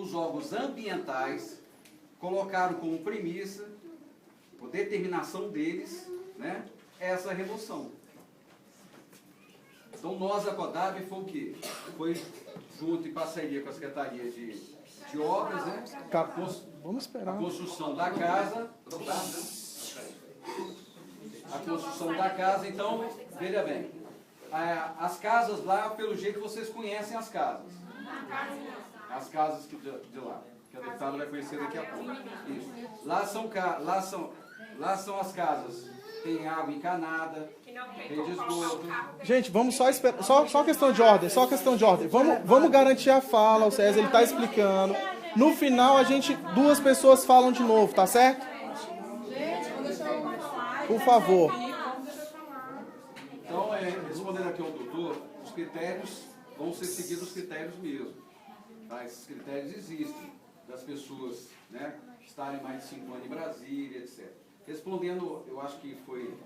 os órgãos ambientais colocaram como premissa, por determinação deles, né, essa remoção. Então nós, a CODAB, foi o quê? Foi junto em parceria com a Secretaria de Obras, né? Vamos esperar. A construção da casa. A construção da casa, então, veja bem, as casas lá, pelo jeito vocês conhecem as casas. As casas de lá, que a deputada vai conhecer daqui a pouco. Isso. Lá são as casas, tem água encanada, tem de esgoto. Gente, vamos só esperar. Só questão de ordem, só questão de ordem. Vamos garantir a fala, o César, ele está explicando. No final, duas pessoas falam de novo, tá certo? Por favor. Então, respondendo aqui ao doutor, os critérios vão ser seguidos os critérios mesmo. Tá? Esses critérios existem, das pessoas, né, estarem mais de 5 anos em Brasília, etc. Respondendo, eu acho que foi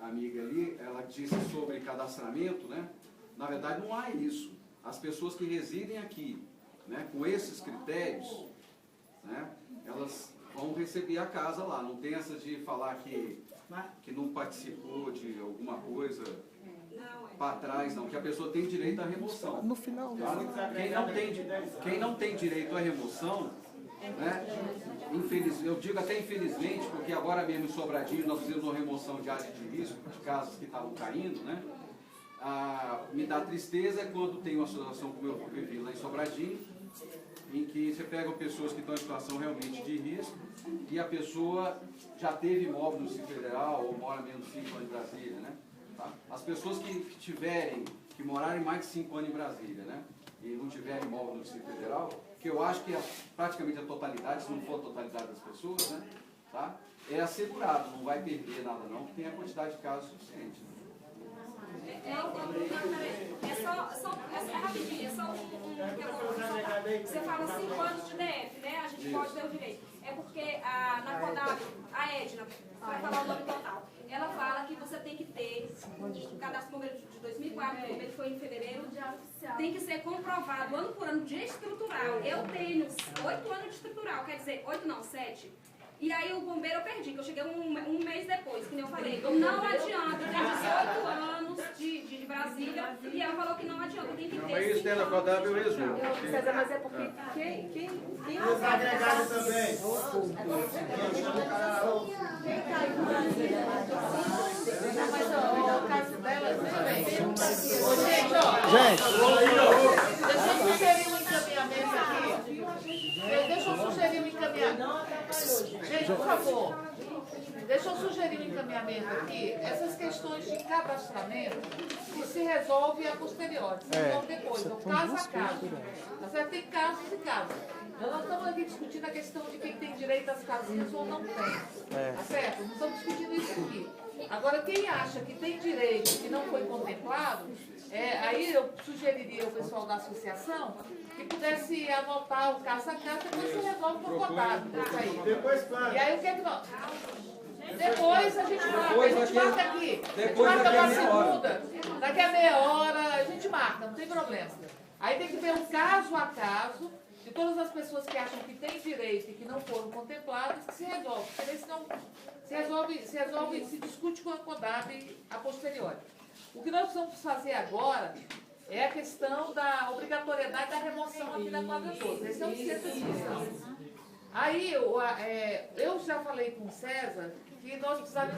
a amiga ali, ela disse sobre cadastramento, né? Na verdade, não há isso. As pessoas que residem aqui, né, com esses critérios, né, elas vão receber a casa lá. Não tem essa de falar que não participou de alguma coisa para trás, não. Que a pessoa tem direito à remoção. No final. Quem não tem direito à remoção, né, eu digo até infelizmente, porque agora mesmo em Sobradinho nós fizemos uma remoção de área de risco, de casas que estavam caindo, né? Me dá tristeza quando tem uma situação como eu vivi lá em Sobradinho, em que você pega pessoas que estão em situação realmente de risco e a pessoa já teve imóvel no Distrito Federal ou mora menos de 5 anos em Brasília, né? Tá? As pessoas que morarem mais de 5 anos em Brasília, né, e não tiverem imóvel no Distrito Federal, que eu acho que é praticamente a totalidade, se não for a totalidade das pessoas, né, tá, é assegurado, não vai perder nada não, porque tem a quantidade de casos suficiente. Rapidinho, é só você fala 5 anos de DF, né? A gente pode ter o direito. É porque na CODAB, a Edna, vai falar o nome total, ela fala que você tem que ter o cadastro número de 2004, o número foi em fevereiro, tem que ser comprovado ano por ano de estrutural. Eu tenho 8 anos de estrutural, quer dizer, 8 não, 7. E aí o bombeiro eu perdi, que eu cheguei um mês depois, que nem eu falei. Não adianta, eu tenho 18 anos de Brasília, e ela falou que não adianta, tem que ter. Mas isso tem na CODAB, eu resumo. César, mas é porque quem Os agregados também. mas o caso dela também. Gente. Deixa eu sugerir um encaminhamento aqui. Deixa eu sugerir um encaminhamento. Gente, por favor. Deixa eu sugerir um encaminhamento aqui. Essas questões de cadastramento que se resolve a posteriori, se resolve depois, então, caso a caso. Tá certo? Tem casos e casos. Nós não estamos aqui discutindo a questão de quem tem direito às casinhas ou não tem. Tá certo? Não estamos discutindo isso aqui. Agora, quem acha que tem direito e que não foi contemplado, aí eu sugeriria ao pessoal da associação que pudesse anotar o caso a caso, depois se resolve por CODAB. Depois, claro. E aí o que é que nós... Depois a gente marca aqui. A gente marca uma segunda. Daqui a meia hora a gente marca, não tem problema. Aí tem que ver um caso a caso de todas as pessoas que acham que têm direito e que não foram contempladas, que se resolve. Porque senão se discute com a CODAB a posteriori. O que nós vamos fazer agora é a questão da obrigatoriedade da remoção aqui da quadra toda. Esse é o centro da discussão. Aí, eu já falei com o César que nós precisamos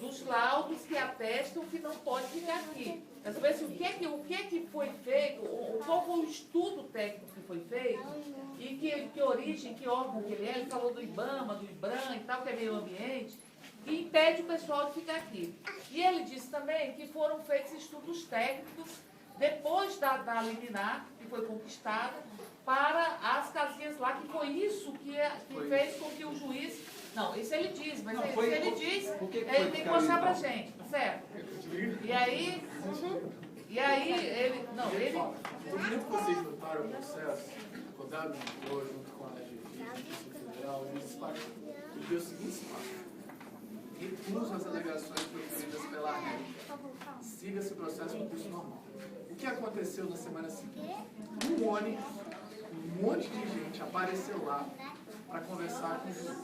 dos laudos que atestam que não pode ficar aqui. Mas o que é que foi feito, qual foi o estudo técnico que foi feito, e que origem, que órgão que ele é, ele falou do IBAMA, do IBRAM e tal, que é meio ambiente, que impede o pessoal de ficar aqui. E ele disse também que foram feitos estudos técnicos depois da liminar, que foi conquistada, para as casinhas lá, que foi isso que fez com que o juiz... Não, isso ele diz, mas se ele diz, ele tem que mostrar pra gente, tá certo? E aí ele... Não, ele... No momento que vocês notaram o processo, a CODAB entrou junto com a Justiça Federal, eles pediu o seguinte passo: recusa as alegações proferidas pela ANEL. Siga esse processo no curso normal. O que aconteceu na semana seguinte? Um ônibus monte de gente apareceu lá para conversar com o juiz.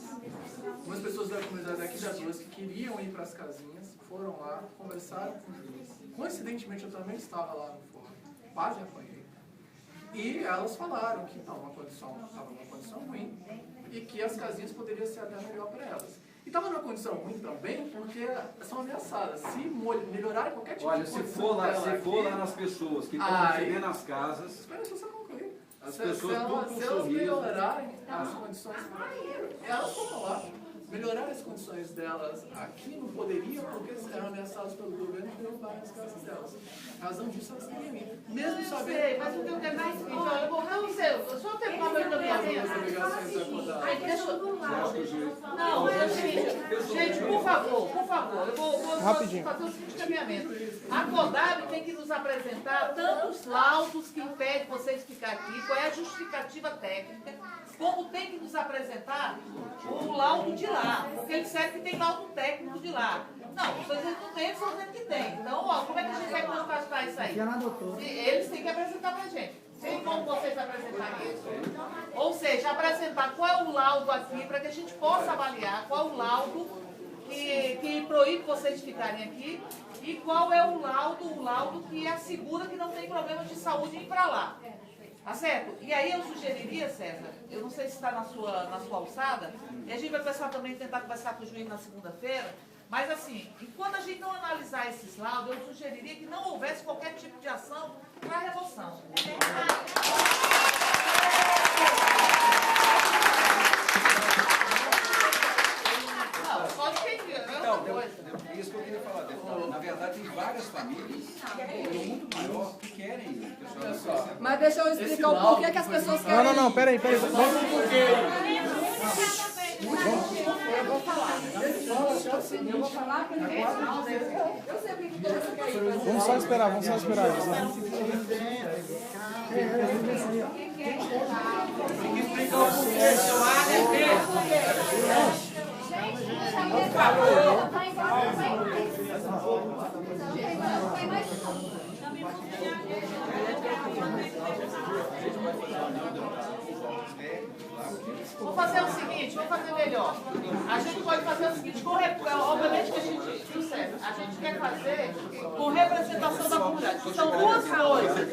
Algumas pessoas da comunidade daqui das ruas que queriam ir para as casinhas foram lá, conversaram com o juiz. Coincidentemente, eu também estava lá no fórum, quase apanhei. E elas falaram que estava numa condição ruim e que as casinhas poderiam ser até melhor para elas. E estava numa condição ruim também porque são ameaçadas. Se melhorarem qualquer tipo Olha, de se condição for lá, dela se for aqui, lá nas pessoas que estão recebendo as casas, espera só eu concluir. as Se pessoas tudo com elas sorriso. melhorarem as condições, elas foram lá. Melhorar as condições delas aqui não poderiam porque eram ameaçadas pelo governo de derrubar as casas delas. A razão disso elas queriam ir. Mesmo sabendo. Mas o que eu quero mais seguinte, olha, eu vou não sei, eu só tenho uma coisa da minha As vida. obrigações acordadas. Não, é o seguinte, gente, por favor, eu vou Rapidinho. fazer o seguinte caminhamento. A CODAB tem que nos apresentar tanto os laudos que impedem vocês ficar aqui, qual é a justificativa técnica, como tem que nos apresentar o laudo de lá, porque eles disseram que tem laudo técnico de lá. Não, vocês não têm, eles estão dizendo que tem. Então, ó, como é que a gente vai contrastar isso aí? Eles têm que apresentar pra gente. Tem como vocês apresentarem isso? Ou seja, apresentar qual é o laudo aqui, para que a gente possa avaliar qual é o laudo que proíbe vocês ficarem aqui e qual é o laudo que assegura que não tem problema de saúde ir para lá. Tá certo? E aí eu sugeriria, César, eu não sei se está na sua alçada, e a gente vai começar também a tentar conversar com o juiz na segunda-feira, mas assim, enquanto a gente não analisar esses laudos, eu sugeriria que não houvesse qualquer tipo de ação para remoção. Não, só de quem é outra coisa. Isso que eu queria falar, deputado. Na verdade, tem várias famílias, muito maior, que querem ir. Mas deixa eu explicar o porquê que as pessoas querem. Não, peraí. Eu vou falar que ele eu sempre que toda essa quer ir. Vamos só esperar. Vamos fazer o seguinte, vamos fazer melhor. A gente pode fazer o seguinte, obviamente que a gente quer fazer com representação da comunidade. São duas coisas.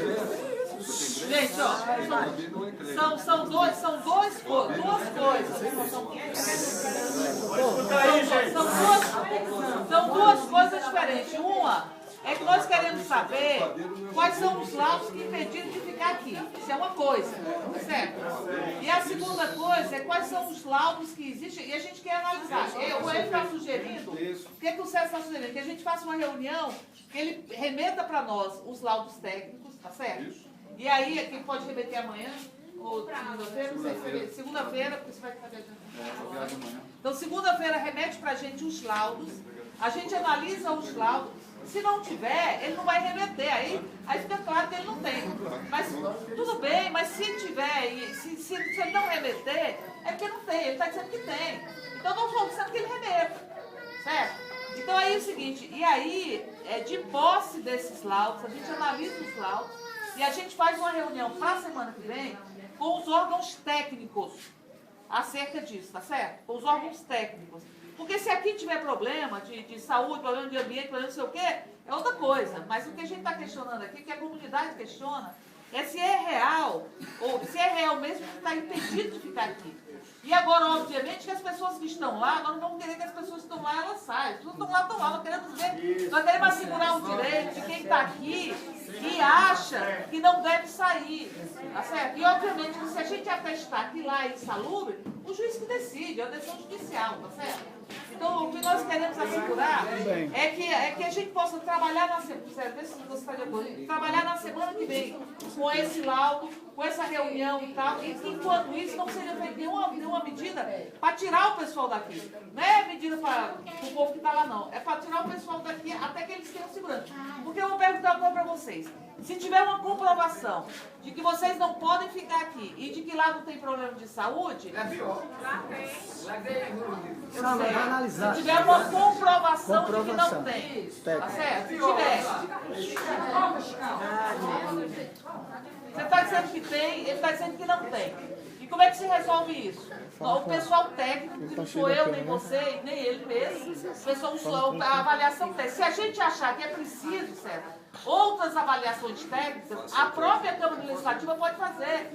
Gente, ó, são duas coisas. São duas coisas diferentes. Uma é que nós queremos saber quais são os laudos que impediram de ficar aqui. Isso é uma coisa, certo? E a segunda coisa é quais são os laudos que existem e a gente quer analisar. Ele está sugerindo, o que o César está sugerindo? Que a gente faça uma reunião, que ele remeta para nós os laudos técnicos, tá certo? E aí, quem pode remeter amanhã? Ou segunda-feira? Não sei. Segunda-feira, porque você vai fazer amanhã. Então, segunda-feira remete para a gente os laudos, a gente analisa os laudos. Se não tiver, ele não vai remeter. Aí fica claro que ele não tem. Mas tudo bem, mas se tiver, e se ele não remeter, é porque não tem. Ele está dizendo que tem. Então nós estamos dizendo que ele remeta. Certo? Então aí é o seguinte, e aí, de posse desses laudos, a gente analisa os laudos e a gente faz uma reunião para a semana que vem com os órgãos técnicos acerca disso, tá certo? Com os órgãos técnicos. Porque se aqui tiver problema de saúde, problema de ambiente, problema não sei o quê, é outra coisa. Mas o que a gente está questionando aqui, que a comunidade questiona, é se é real, ou se é real mesmo que está impedido de ficar aqui. E agora, obviamente, que as pessoas que estão lá, nós não vamos querer que as pessoas que estão lá, elas saiam. As pessoas que estão lá, nós queremos ver, nós queremos assegurar o direito de quem está aqui e acha que não deve sair. Tá certo? E, obviamente, que se a gente atestar que lá é insalubre, o juiz que decide, é a decisão judicial, tá certo? Então, o que nós queremos assegurar é que a gente possa trabalhar na semana que vem com esse laudo, com essa reunião e tal, e que, enquanto isso, não seja feita nenhuma medida para tirar o pessoal daqui. Não é medida para o povo que está lá, não. É para tirar o pessoal daqui até que eles tenham segurança. Porque eu vou perguntar uma coisa para vocês. Se tiver uma comprovação de que vocês não podem ficar aqui e de que lá não tem problema de saúde, Lá tem. se tiver uma comprovação de que não tem, tá certo? Se tiver. Você está dizendo que tem, ele está dizendo que não tem. E como é que se resolve isso? O pessoal técnico, que não sou eu, nem você, nem ele mesmo, o pessoal usou a avaliação técnica. Se a gente achar que é preciso, certo, outras avaliações técnicas, a própria Câmara Legislativa pode fazer.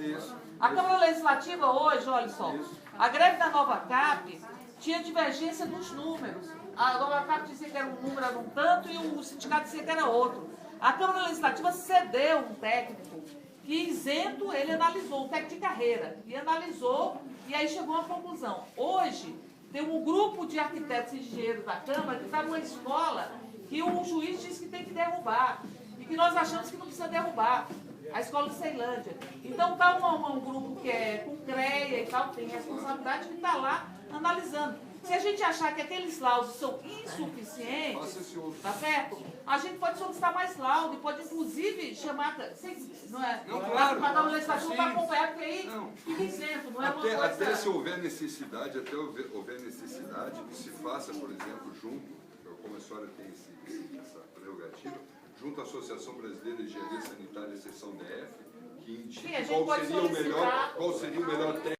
A Câmara Legislativa hoje, olha só, a greve da Nova Cap tinha divergência dos números. A Nova Cap dizia que era um número, era um tanto, e o sindicato dizia que era outro. A Câmara Legislativa cedeu um técnico que isento, ele analisou, um técnico de carreira, e analisou, e aí chegou a uma conclusão. Hoje, tem um grupo de arquitetos e engenheiros da Câmara que está numa escola que o juiz disse que tem que derrubar, e que nós achamos que não precisa derrubar, a escola de Ceilândia. Então está um grupo que é com CREA e tal, que tem responsabilidade, que está lá analisando. Se a gente achar que aqueles laudos são insuficientes, tá certo? A gente pode solicitar mais laudo e pode inclusive chamar, não é? Para a Câmara Legislativa para acompanhar, porque aí fica isento, não é uma coisa... Até se houver necessidade, que se faça, por exemplo, junto, como a senhora tem essa prerrogativa, junto à Associação Brasileira de Engenharia Sanitária, exceção DF, que indique qual seria o melhor técnico